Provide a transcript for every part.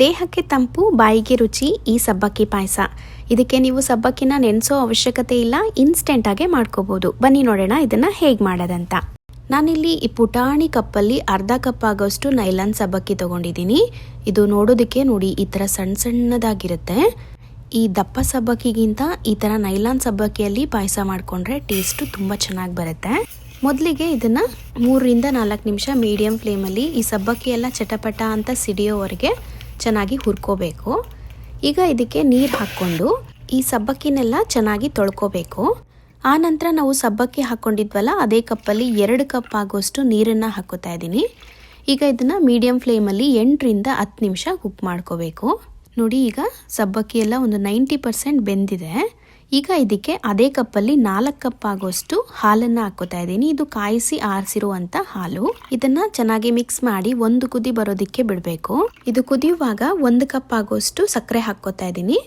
ದೇಹಕ್ಕೆ ತಂಪು, ಬಾಯಿಗೆ ರುಚಿ ಈ ಸಬ್ಬಕ್ಕಿ ಪಾಯಸ. ಇದಕ್ಕೆ ನೀವು ಸಬ್ಬಕ್ಕಿನ ನೆನೆಸೋ ಅವಶ್ಯಕತೆ ಇಲ್ಲ, ಇನ್ಸ್ಟೆಂಟ್ ಆಗಿ ಮಾಡ್ಕೋಬಹುದು. ಬನ್ನಿ ನೋಡೋಣ ಇದನ್ನ ಹೇಗೆ ಮಾಡೋದಂತ. ನಾನಿಲ್ಲಿ ಈ ಪುಟಾಣಿ ಕಪ್ಪಲ್ಲಿ ಅರ್ಧ ಕಪ್ ಆಗೋಷ್ಟು ನೈಲಾನ್ ಸಬ್ಬಕ್ಕಿ ತಗೊಂಡಿದ್ದೀನಿ. ಇದು ನೋಡೋದಕ್ಕೆ ನೋಡಿ ಈ ಥರ ಸಣ್ಣ ಸಣ್ಣದಾಗಿರುತ್ತೆ. ಈ ದಪ್ಪ ಸಬ್ಬಕ್ಕಿಗಿಂತ ಈ ಥರ ನೈಲಾನ್ ಸಬ್ಬಕ್ಕಿಯಲ್ಲಿ ಪಾಯಸ ಮಾಡಿಕೊಂಡ್ರೆ ಟೇಸ್ಟು ತುಂಬ ಚೆನ್ನಾಗಿ ಬರುತ್ತೆ. ಮೊದಲಿಗೆ ಇದನ್ನು 3ರಿಂದ 4 ನಿಮಿಷ ಮೀಡಿಯಂ ಫ್ಲೇಮಲ್ಲಿ ಈ ಸಬ್ಬಕ್ಕಿ ಎಲ್ಲ ಚಟಪಟ ಅಂತ ಸಿಡಿಯೋವರೆಗೆ ಚೆನ್ನಾಗಿ ಹುರ್ಕೋಬೇಕು. ಈಗ ಇದಕ್ಕೆ ನೀರು ಹಾಕ್ಕೊಂಡು ಈ ಸಬ್ಬಕ್ಕಿನೆಲ್ಲ ಚೆನ್ನಾಗಿ ತೊಳ್ಕೋಬೇಕು. ಆನಂತರ ನಾವು ಸಬ್ಬಕ್ಕಿ ಹಾಕ್ಕೊಂಡಿದ್ವಲ್ಲ ಅದೇ ಕಪ್ಪಲ್ಲಿ 2 ಕಪ್ ಆಗೋಷ್ಟು ನೀರನ್ನು ಹಾಕೋತಾ ಇದ್ದೀನಿ. ಈಗ ಇದನ್ನು ಮೀಡಿಯಂ ಫ್ಲೇಮಲ್ಲಿ 8ರಿಂದ 10 ನಿಮಿಷ ಕುಕ್ ಮಾಡ್ಕೋಬೇಕು. ನೋಡಿ ಈಗ ಸಬ್ಬಕ್ಕಿ ಎಲ್ಲ ಒಂದು 90% ಬೆಂದಿದೆ. ಈಗ ಇದಕ್ಕೆ ಅದೇ ಕಪ್ಪಲ್ಲಿ 4 ಕಪ್ ಆಗೋಷ್ಟು ಹಾಲನ್ನು ಹಾಕೋತಾ ಇದ್ದೀನಿ. ಇದು ಕಾಯಿಸಿ ಆರಿಸಿರುವಂಥ ಹಾಲು. ಇದನ್ನ ಚೆನ್ನಾಗಿ ಮಿಕ್ಸ್ ಮಾಡಿ ಒಂದು ಕುದಿ ಬರೋದಕ್ಕೆ ಬಿಡಬೇಕು. ಇದು ಕುದಿಯುವಾಗ 1 ಕಪ್ ಆಗೋಷ್ಟು ಸಕ್ಕರೆ ಹಾಕೋತಾ ಇದ್ದೀನಿ.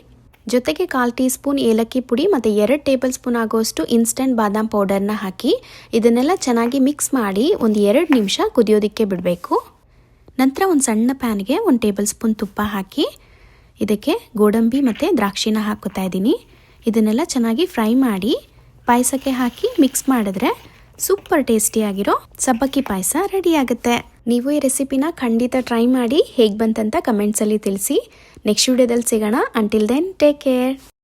ಜೊತೆಗೆ 1/4 ಟೀ ಸ್ಪೂನ್ ಏಲಕ್ಕಿ ಪುಡಿ ಮತ್ತು 2 ಟೇಬಲ್ ಸ್ಪೂನ್ ಆಗೋಷ್ಟು ಇನ್ಸ್ಟೆಂಟ್ ಬಾದಾಮ್ ಪೌಡರ್ನ ಹಾಕಿ ಇದನ್ನೆಲ್ಲ ಚೆನ್ನಾಗಿ ಮಿಕ್ಸ್ ಮಾಡಿ ಒಂದು 2 ನಿಮಿಷ ಕುದಿಯೋದಕ್ಕೆ ಬಿಡಬೇಕು. ನಂತರ ಒಂದು ಸಣ್ಣ ಪ್ಯಾನ್ಗೆ 1 ಟೇಬಲ್ ಸ್ಪೂನ್ ತುಪ್ಪ ಹಾಕಿ ಇದಕ್ಕೆ ಗೋಡಂಬಿ ಮತ್ತು ದ್ರಾಕ್ಷಿನ ಹಾಕೋತಾ ಇದ್ದೀನಿ. ಇದನ್ನೆಲ್ಲ ಚೆನ್ನಾಗಿ ಫ್ರೈ ಮಾಡಿ ಪಾಯಸಕ್ಕೆ ಹಾಕಿ ಮಿಕ್ಸ್ ಮಾಡಿದ್ರೆ ಸೂಪರ್ ಟೇಸ್ಟಿಯಾಗಿರೋ ಸಬ್ಬಕ್ಕಿ ಪಾಯಸ ರೆಡಿ ಆಗುತ್ತೆ. ನೀವು ಈ ರೆಸಿಪಿನ ಖಂಡಿತ ಟ್ರೈ ಮಾಡಿ ಹೇಗೆ ಬಂತಂತ ಕಮೆಂಟ್ಸಲ್ಲಿ ತಿಳಿಸಿ. ನೆಕ್ಸ್ಟ್ ವಿಡಿಯೋದಲ್ಲಿ ಸಿಗೋಣ. Until then take care.